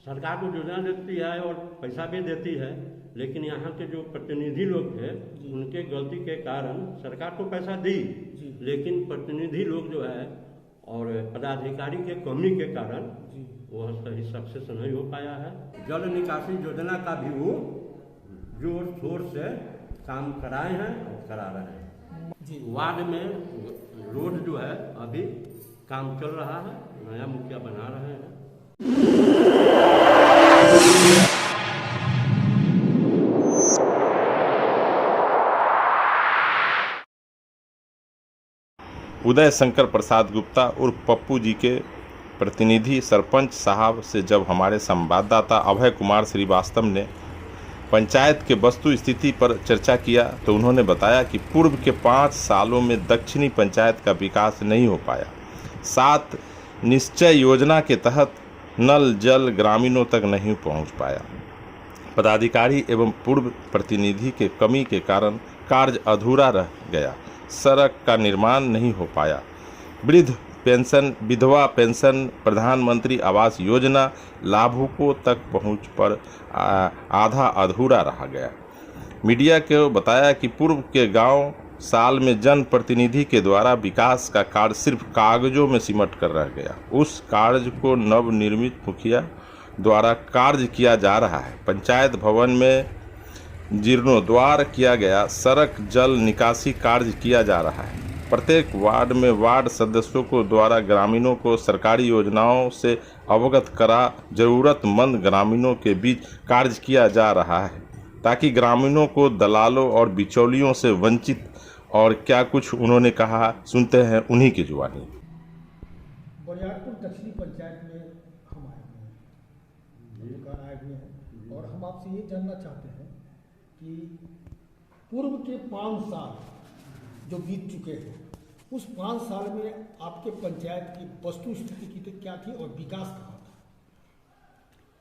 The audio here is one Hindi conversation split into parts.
सरकार को योजना देती है और पैसा भी देती है, लेकिन यहाँ के जो प्रतिनिधि लोग थे उनके गलती के कारण सरकार को पैसा दी, लेकिन प्रतिनिधि लोग जो है और पदाधिकारी के कमी के कारण वह सही सक्सेस नहीं हो पाया है। जल निकासी योजना का भी वो जोर शोर से काम कराए हैं और करा रहे हैं। वार्ड में रोड जो है अभी काम चल रहा है, नया मुखिया बना रहे हैं। उदय शंकर प्रसाद गुप्ता उर्फ पप्पू जी के प्रतिनिधि सरपंच साहब से जब हमारे संवाददाता अभय कुमार श्रीवास्तव ने पंचायत के वस्तु स्थिति पर चर्चा किया तो उन्होंने बताया कि पूर्व के 5 सालों में दक्षिणी पंचायत का विकास नहीं हो पाया। 7 निश्चय योजना के तहत नल जल ग्रामीणों तक नहीं पहुंच पाया। पदाधिकारी एवं पूर्व प्रतिनिधि के कमी के कारण कार्य अधूरा रह गया। सड़क का निर्माण नहीं हो पाया। वृद्ध पेंशन, विधवा पेंशन, प्रधानमंत्री आवास योजना लाभुकों तक पहुंच पर आधा अधूरा रह गया। मीडिया को बताया कि पूर्व के गांव साल में जनप्रतिनिधि के द्वारा विकास का कार्य सिर्फ कागजों में सिमट कर रह गया। उस कार्य को नवनिर्मित मुखिया द्वारा कार्य किया जा रहा है। पंचायत भवन में जीर्णोद्वार किया गया। सड़क जल निकासी कार्य किया जा रहा है। प्रत्येक वार्ड में वार्ड सदस्यों को द्वारा ग्रामीणों को सरकारी योजनाओं से अवगत करा जरूरतमंद ग्रामीणों के बीच कार्य किया जा रहा है ताकि ग्रामीणों को दलालों और बिचौलियों से वंचित और क्या कुछ उन्होंने कहा, सुनते हैं उन्हीं की जुबानी। बरियारपुर दक्षिणी पंचायत में हम आए हुए हैं और हम आपसे ये जानना चाहते हैं कि पूर्व के 5 साल जो बीत चुके हैं, उस 5 साल में आपके पंचायत की वस्तु स्थिति की क्या थी और विकास कहाँ था?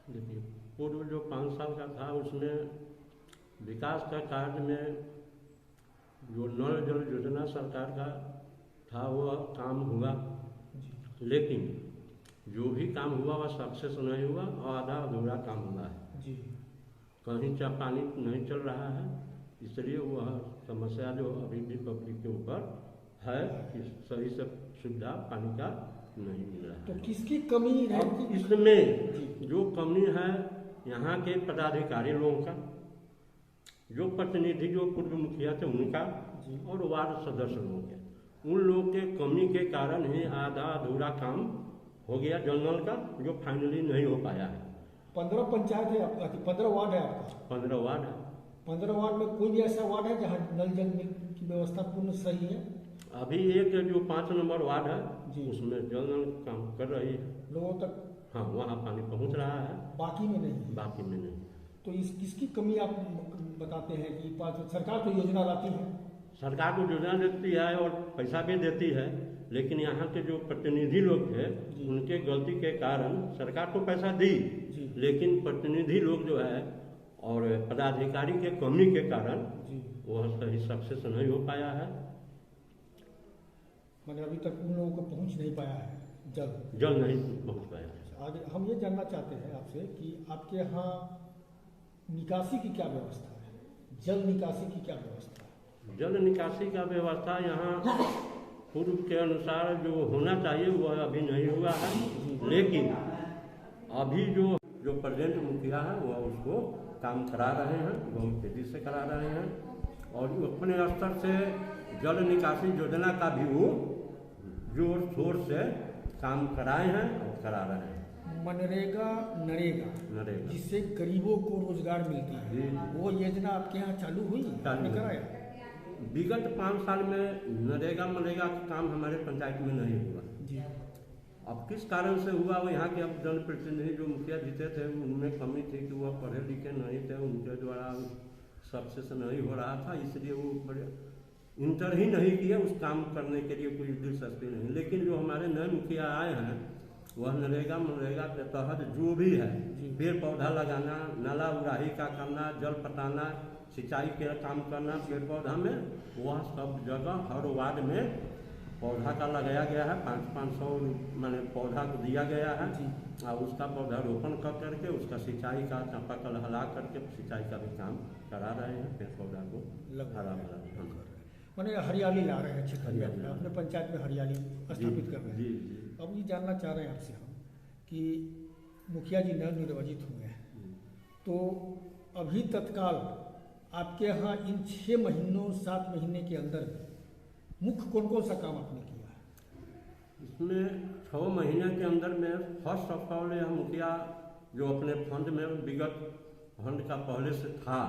देखिए, पूर्व जो 5 साल का था उसमें विकास का कार्य में जो नल जल योजना सरकार का था वह काम हुआ, लेकिन जो भी काम हुआ वह सक्सेस नहीं हुआ और आधा अधूरा काम हुआ है जी। कहीं पानी नहीं चल रहा है, इसलिए वह समस्या जो अभी भी पब्लिक के ऊपर है कि सही से सुविधा पानी का नहीं मिल रहा है। तो किसकी कमी है? इसमें जो कमी है यहाँ के पदाधिकारी लोगों का, जो प्रतिनिधि जो पूर्व मुखिया थे उनका और वार्ड सदस्य लोगों के, उन लोगों के कमी के कारण ही आधा अधूरा काम हो गया जल नल का, जो फाइनली नहीं हो पाया है। 15 पंचायत है आपका, 15 वार्ड है आपका? 15 वार्ड है। 15 वार्ड में कोई भी ऐसा वार्ड है जहाँ नल जल की व्यवस्था पूर्ण सही है? अभी एक जो 5 नंबर वार्ड है उसमें जल नल काम कर रही है, लोगों तक हाँ वहाँ पानी पहुँच रहा है, बाकी में नहीं। बाकी में नहीं। तो किसकी कमी आप बताते हैं कि सरकार तो योजना लाती है, सरकार को योजना देती है और पैसा भी देती है, लेकिन यहाँ के जो प्रतिनिधि लोग थे उनके गलती के कारण सरकार को पैसा दी, लेकिन प्रतिनिधि लोग जो है और पदाधिकारी के कमी के कारण वह सही सक्सेस नहीं हो पाया है। मतलब अभी तक उन लोगों को पहुँच नहीं पाया है, जल नहीं पहुँच पाया है। आगे हम ये जानना चाहते हैं आपसे कि आपके यहाँ निकासी की क्या व्यवस्था है, जल निकासी की क्या व्यवस्था है? जल निकासी का व्यवस्था यहाँ पूर्व के अनुसार जो होना चाहिए वह अभी नहीं हुआ है, लेकिन अभी जो प्रेजेंट मुखिया है वह उसको काम करा रहे हैं, बहुत तेजी से करा रहे हैं और अपने स्तर से जल निकासी योजना का भी वो जोर शोर से काम कराए हैं और करा रहे हैं। मनरेगा नरेगा जिससे गरीबों को रोजगार मिलती है, वो योजना आपके यहाँ चालू हुई? कराया? विगत 5 साल में नरेगा मनरेगा का काम हमारे पंचायत में नहीं हुआ जी। अब किस कारण से हुआ वो यहाँ के अब जनप्रतिनिधि जो मुखिया जीते थे उनमें कमी थी कि वह पढ़े लिखे नहीं थे, उनके द्वारा सक्सेस नहीं हो रहा था, इसलिए वो बड़े इंटर ही नहीं किया, उस काम करने के लिए कोई दिलचस्पी नहीं। लेकिन जो हमारे नए मुखिया आए हैं वह नरेगा मनरेगा के तहत जो भी है पेड़ पौधा लगाना, नाला उड़ाही का करना, जल पटाना, सिंचाई के काम करना पेड़ पौधा में, वह सब जगह हर वार्ड में पौधा का लगाया गया है, 500 माने पौधा को दिया गया है और उसका पौधा रोपण कर करके उसका सिंचाई का चापाकल हला करके सिंचाई का भी काम करा रहे हैं, पेड़ पौधा को हरा भरा मैंने हरियाली ला रहे हैं, क्षेत्र में अपने पंचायत में हरियाली स्थापित कर रहे हैं। अब ये जानना चाह रहे हैं आपसे हम कि मुखिया जी नवनिर्वाचित हुए हैं, तो अभी तत्काल आपके यहाँ इन 6 महीनों 7 महीने के अंदर मुख्य कौन कौन सा काम आपने किया है? इसमें 6 महीने के अंदर में फर्स्ट ऑफ ऑल यह मुखिया जो अपने फंड में विगत फंड का पहले से था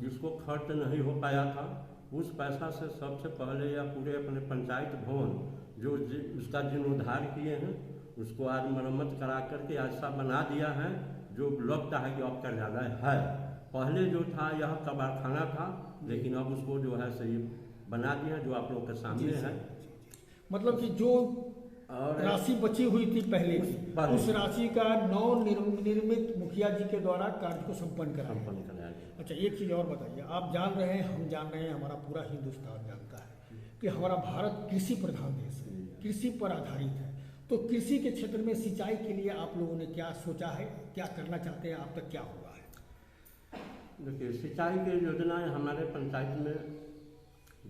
जिसको खर्च नहीं हो पाया था, उस पैसा से सबसे पहले या पूरे अपने पंचायत भवन जो उसका जीर्णोद्धार किए हैं उसको आज मरम्मत करा करके ऐसा बना दिया है जो लगता है कि अब कार्यालय है। पहले जो था यह कबाड़खाना था, लेकिन अब उसको जो है सही बना दिया जो आप लोग के सामने है। मतलब कि जो राशि बची हुई थी पहले की, उस राशि का नवनिर्मित मुखिया जी के द्वारा कार्य को संपन्न कराया गया। अच्छा, एक चीज़ और बताइए, आप जान रहे हैं, हम जान रहे हैं, हमारा पूरा हिंदुस्तान जानता है कि हमारा भारत कृषि प्रधान देश है, कृषि पर आधारित है। तो कृषि के क्षेत्र में सिंचाई के लिए आप लोगों ने क्या सोचा है, क्या करना चाहते हैं, आप तक क्या हुआ है? देखिए, सिंचाई की योजनाएं हमारे पंचायत में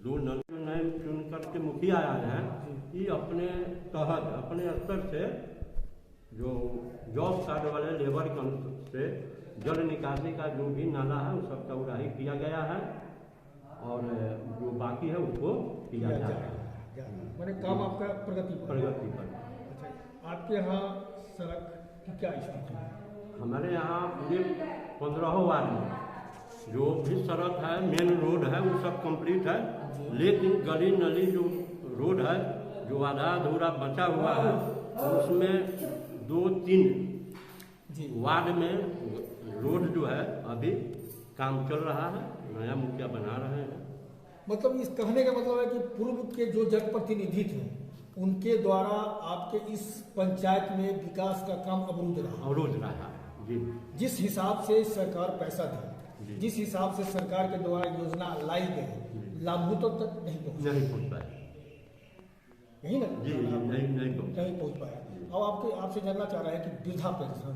2 नल नए चुन करके मुखिया आए हैं, ये अपने तहत अपने स्तर से जो जॉब कार्ड वाले लेबर से जल निकासी का जो भी नाला है उस सबका उड़ाही किया गया है और जो बाकी है उसको किया जा रहा है। मैंने काम आपका प्रगति पर। अच्छा, आपके यहाँ सड़क की क्या स्थिति है? हमारे यहाँ पूरे 15 वार्ड में जो भी सड़क है, मेन रोड है, वो सब कंप्लीट है, लेकिन गली नली जो रोड है जो आधा अधूरा बचा हुआ है उसमें 2-3 वार्ड में रोड जो है अभी काम चल रहा है, नया मुखिया बना रहे हैं। मतलब इस कहने का मतलब है कि पूर्व के जो जनप्रतिनिधि थे उनके द्वारा आपके इस पंचायत में विकास का काम अवरुद्ध रहा जी। जिस हिसाब से सरकार पैसा दी, जिस हिसाब से सरकार के द्वारा योजना लाई गई, लाभुकों तक नहीं पहुंच पाया, यही ना जी, नहीं पहुंच पाया। अब आपसे जानना चाह रहे हैं कि वृद्धा पेंशन,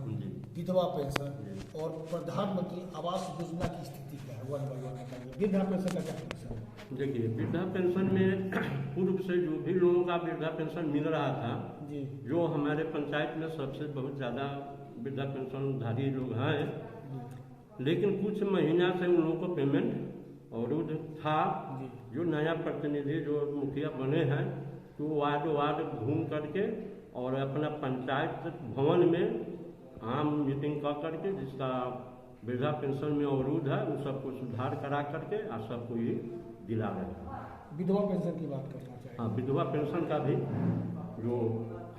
विधवा पेंशन और प्रधानमंत्री आवास योजना की स्थिति क्या है? वृद्धा पेंशन का क्या पेंशन है? देखिए, वृद्धा पेंशन में पूर्व से जो भी लोगों का वृद्धा पेंशन मिल रहा था जी, जो हमारे पंचायत में सबसे बहुत ज़्यादा वृद्धा पेंशनधारी लोग हैं, लेकिन कुछ महीना से उन लोगों को पेमेंट अवरुद्ध था। जो नया प्रतिनिधि जो मुखिया बने हैं तो वार्ड घूम करके और अपना पंचायत भवन में आम मीटिंग कर करके जिसका वृद्धा पेंशन में अवरुद्ध है उन सबको सुधार करा करके और सबको ये दिला रहे हैं। विधवा पेंशन की बात करना चाहिए। हाँ, विधवा पेंशन का भी जो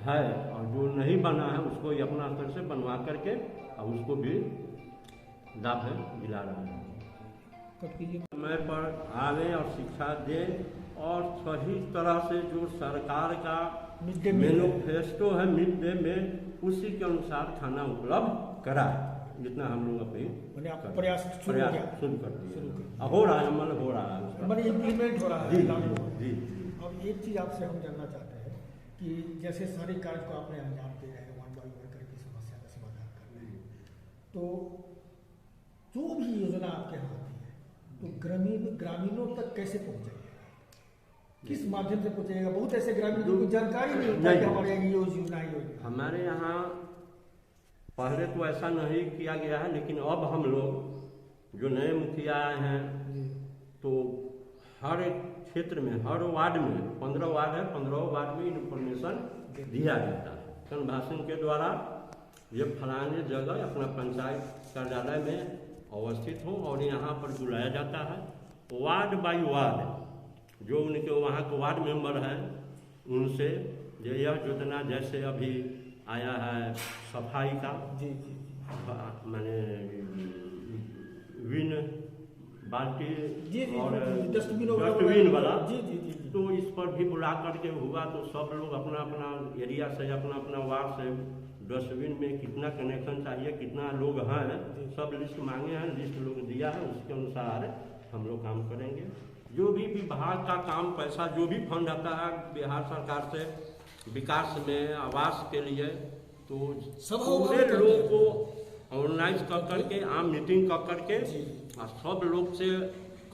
है और जो नहीं बना है उसको ये अपना स्तर से बनवा करके और उसको भी लाभ दिला रहा है। समय पर आवे और शिक्षा दे और सही तरह से जो सरकार का मैनिफेस्टो है मिड डे में उसी के अनुसार खाना उपलब्ध कराए, जितना हम लोग अपनी प्रयास शुरू कर दिए, हो रहा है, अमल हो रहा है, इम्प्लीमेंट हो रहा है। जी। अब एक चीज़ आपसे हम जानना चाहते हैं कि जैसे सारे कार्य को आपने अंजाम दे रहे हैं, वन बाई वन करके समस्या का समाधान कर रहे हैं, तो जो भी योजना आपके यहाँ आती है तो ग्रामीणों तक कैसे पहुँचेगी, किस माध्यम से पहुँचेगा? बहुत ऐसे ग्रामीण जिनको जानकारी नहीं होता कि हमारे यहाँ योजना हमारे यहाँ पहले तो ऐसा नहीं किया गया है, लेकिन अब हम लोग जो नए मुखिया आए हैं तो हर क्षेत्र में, हर वार्ड में 15 वार्ड है, 15 वार्ड में इन्फॉर्मेशन दिया जाता है कन्भाषण के द्वारा। ये फलाने जगह अपना पंचायत कार्यालय में अवस्थित हो और यहाँ पर बुलाया जाता है। वार्ड बाई वार्ड जो उनके वहाँ के वार्ड मेंबर हैं उनसे यह योजना जैसे अभी आया है सफाई का, माने विन बाल्टी और डस्टबिन वाला, तो इस पर भी बुला करके हुआ तो सब लोग अपना अपना एरिया से अपना अपना वार्ड से डस्टबिन में कितना कनेक्शन चाहिए, कितना लोग हैं, सब लिस्ट मांगे हैं, लिस्ट लोग दिया है, उसके अनुसार हम लोग काम करेंगे। जो भी विभाग का काम पैसा जो भी फंड आता है बिहार सरकार से विकास में आवास के लिए, तो सब पूरे लोग को ऑर्गेनाइज कर करके आम मीटिंग कर करके और सब लोग से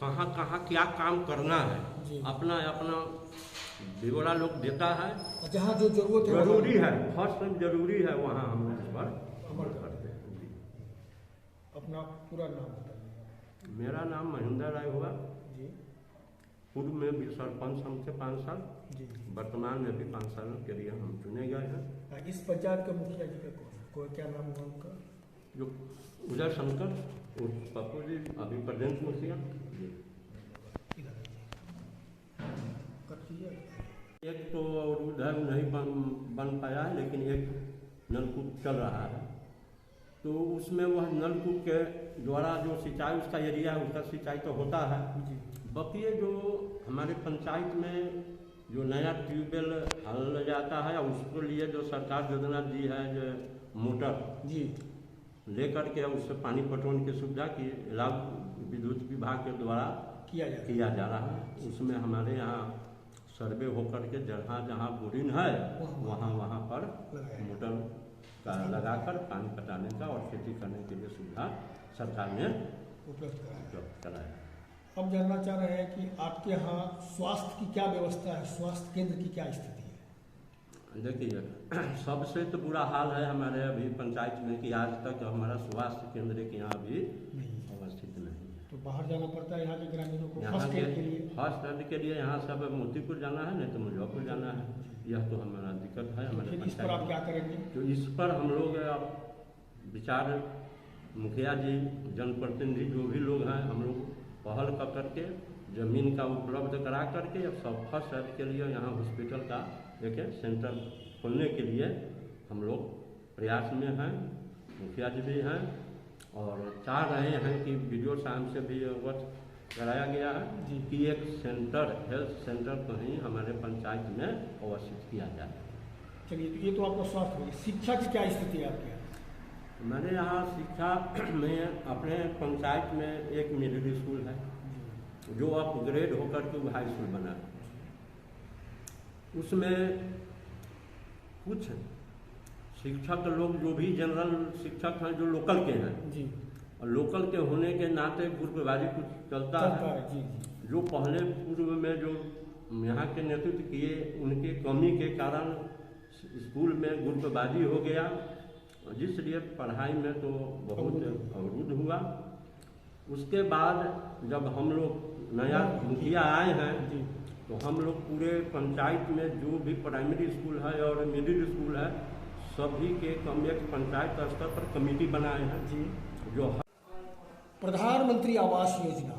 कहाँ कहाँ क्या काम करना है अपना अपना ब्यौरा लोग देता है। जहाँ जो जरूरत है जरूरी है, फर्स्ट जरूरी है, वहाँ हम लोग इस पर अमल करते हैं। अपना पूरा नाम बताइए। मेरा नाम महेंद्र राय हुआ जी पूर्व में भी सरपंच हम थे 5 साल, जी। वर्तमान में भी 5 सालों के लिए हम चुने गए हैं। इस पंचायत के मुखिया जी का कोई क्या नाम हुआ उनका? जो उदय शंकर और पप्पू जी अभी प्रेजेंट मुखिया जी। एक तो और उधर नहीं बन पाया है, लेकिन एक नलकूप चल रहा है, तो उसमें वह नलकूप के द्वारा जो सिंचाई उसका एरिया है उसका सिंचाई तो होता है। बाकी ये जो हमारे पंचायत में जो नया ट्यूबवेल हल जाता है उसके लिए जो सरकार योजना दी है, जो मोटर जी लेकर के उससे पानी पटवन की सुविधा की लाभ विद्युत विभाग के द्वारा किया जा रहा है। उसमें हमारे यहाँ सर्वे होकर के जहाँ जहाँ बोरिंग है वहाँ पर मोटर का लगाकर पानी पटाने का और खेती करने के लिए सुविधा सरकार ने उपलब्ध कराया। हम जानना चाह रहे हैं कि आपके यहाँ स्वास्थ्य की क्या व्यवस्था है, स्वास्थ्य केंद्र की क्या स्थिति है? देखिए सबसे तो बुरा हाल है हमारे अभी पंचायत में कि आज तक हमारा स्वास्थ्य केंद्र के यहाँ भी अवस्थित नहीं है। तो बाहर जाना पड़ता है यहाँ के ग्रामीणों को यहाँ फर्स्ट एड के लिए? फर्स्ट एड के लिए यहाँ सब मोतीपुर जाना है, नहीं तो मुजफ्फरपुर जाना है। यह तो हमारा दिक्कत है हमारे इस पर आप क्या करेंगे? तो इस पर हम लोग अब विचार मुखिया जी जनप्रतिनिधि जो भी लोग हैं हम लोग पहल कर करके जमीन का उपलब्ध करा करके अब सब फर्स्ट एड के लिए यहाँ हॉस्पिटल का एक सेंटर खोलने के लिए हम लोग प्रयास में हैं। मुखिया जी भी हैं और चाह रहे हैं कि वीडियो साहब से भी अवगत कराया गया है कि एक सेंटर हेल्थ सेंटर कहीं हमारे पंचायत में अवस्थित किया जाए। चलिए, तो ये तो आपका स्वास्थ्य हो गया। शिक्षा की क्या स्थिति है आपके यहाँ? हमारे यहाँ शिक्षा में अपने पंचायत में एक मिडिल स्कूल है जो अपग्रेड होकर के हाई स्कूल बना है। उसमें कुछ शिक्षक लोग जो भी जनरल शिक्षक हैं जो लोकल के हैं जी, और लोकल के होने के नाते ग्रुपबाजी कुछ चलता है। जी। जो पहले पूर्व में जो यहाँ के नेतृत्व किए उनके कमी के कारण स्कूल में ग्रुपबाजी हो गया, जिसलिए पढ़ाई में तो बहुत अवरुद्ध हुआ। उसके बाद जब हम लोग नया मुखिया आए हैं तो हम लोग पूरे पंचायत में जो भी प्राइमरी स्कूल है और मिडिल स्कूल है सभी के एक पंचायत स्तर पर कमेटी बनाए हैं जी। जो प्रधानमंत्री आवास योजना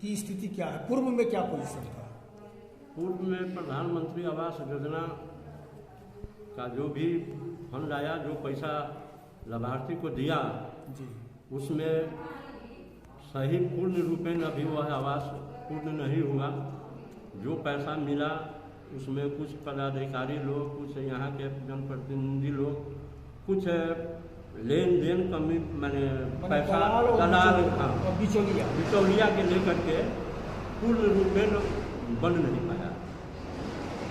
की स्थिति क्या है? पूर्व में क्या पोजीशन था? पूर्व में प्रधानमंत्री आवास योजना का जो भी फंड आया, जो पैसा लाभार्थी को दिया जी, उसमें सही पूर्ण रूपेण अभी वह आवास पूर्ण नहीं हुआ। जो पैसा मिला उसमें कुछ पदाधिकारी लोग, कुछ यहाँ के जनप्रतिनिधि लोग, कुछ लेन देन कमी मैंने पैसा दलाल बिचौलिया के लेकर के पूर्ण रूपेण बन नहीं पाया।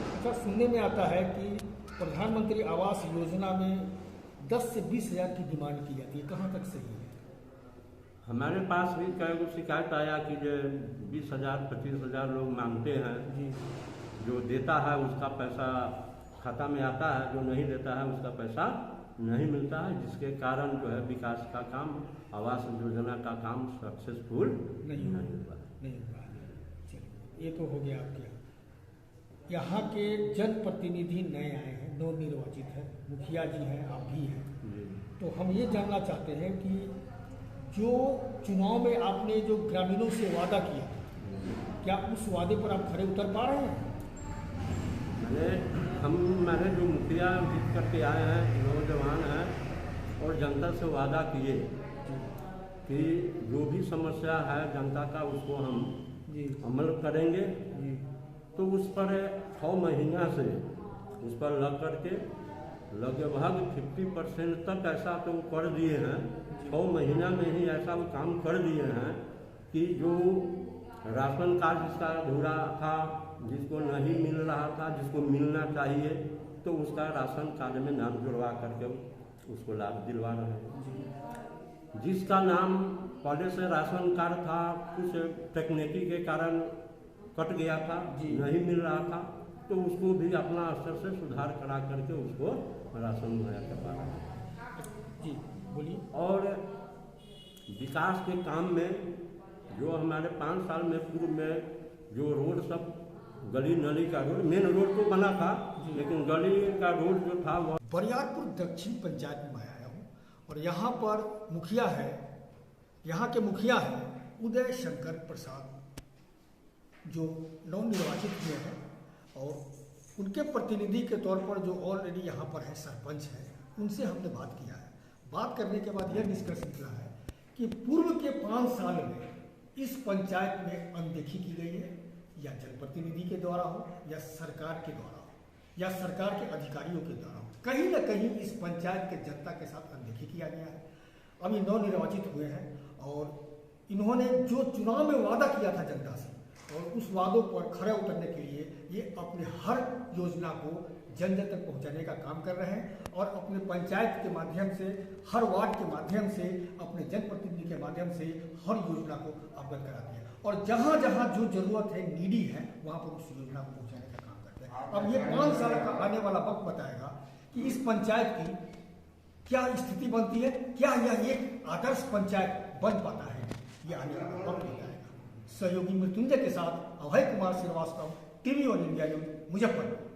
अच्छा, सुनने में आता है कि प्रधानमंत्री आवास योजना में 10 से 20 हज़ार की डिमांड की जाती है, कहाँ तक सही है? हमारे पास भी कई शिकायत आया कि जो 20,000 25,000 लोग मांगते हैं जी। जो देता है उसका पैसा खाता में आता है, जो नहीं देता है उसका पैसा नहीं मिलता है, जिसके कारण जो है विकास का काम, आवास योजना का काम सक्सेसफुल नहीं हुआ। चलिए, ये तो हो गया आपके यहाँ के जनप्रतिनिधि नए आए हैं, नवनिर्वाचित हैं, मुखिया जी हैं, आप भी हैं, तो हम ये जानना चाहते हैं कि जो चुनाव में आपने जो ग्रामीणों से वादा किया, क्या उस वादे पर आप खरे उतर पा रहे हैं? हमारे जो मुखिया जीत करके आए हैं, नौजवान हैं और जनता से वादा किए कि जो भी समस्या है जनता का उसको हम अमल करेंगे। तो उस पर 6 महीना से उस पर लग करके लगभग 50% तक ऐसा तो कर दिए हैं। 6 महीना में ही ऐसा वो काम कर दिए हैं कि जो राशन कार्ड जिसका अधूरा था, जिसको नहीं मिल रहा था, जिसको मिलना चाहिए, तो उसका राशन कार्ड में नाम जुड़वा करके उसको लाभ दिलवा रहे हैं। जिसका नाम पहले से राशन कार्ड था, कुछ तकनीकी के कारण कट गया था, नहीं मिल रहा था, तो उसको भी अपना स्तर से सुधार करा करके उसको राशन मुहैया करवा रहा है। जी बोलिए। और विकास के काम में जो हमारे 5 साल में पूर्व में जो रोड सब गली नली का रोड, मेन रोड तो बना था, लेकिन गली का रोड जो था वो बरियारपुर दक्षिण पंचायत में आया हूँ और यहाँ पर मुखिया है, यहाँ के मुखिया हैं उदय शंकर प्रसाद, जो नवनिर्वाचित हुए हैं, और उनके प्रतिनिधि के तौर पर जो ऑलरेडी यहाँ पर है सरपंच है, उनसे हमने बात किया है। बात करने के बाद यह निष्कर्ष निकला है कि पूर्व के 5 साल में इस पंचायत में अनदेखी की गई है, या जनप्रतिनिधि के द्वारा हो, या सरकार के द्वारा हो, या सरकार के अधिकारियों के द्वारा हो, कहीं ना कहीं इस पंचायत के जनता के साथ अनदेखी किया गया है। अभी नवनिर्वाचित हुए हैं और इन्होंने जो चुनाव में वादा किया था जनता से, और उस वादों पर खरे उतरने के लिए ये अपने हर योजना को जन जन तक पहुंचाने का काम कर रहे हैं, और अपने पंचायत के माध्यम से, हर वार्ड के माध्यम से, अपने जनप्रतिनिधि के माध्यम से हर योजना को अवगत कराते हैं, और जहां जहां जो जरूरत है, नीडी है, वहां पर उस योजना को पहुंचाने का काम करते हैं। अब ये 5 साल का आने वाला वक्त बताएगा कि इस पंचायत की क्या स्थिति बनती है, क्या यह एक आदर्श पंचायत बन पाता है, ये आने वाला वक्त बताएगा। सहयोगी मृत्युंजय के साथ Abhay Kumar Srivastava, TV one India news, Muzaffarpur.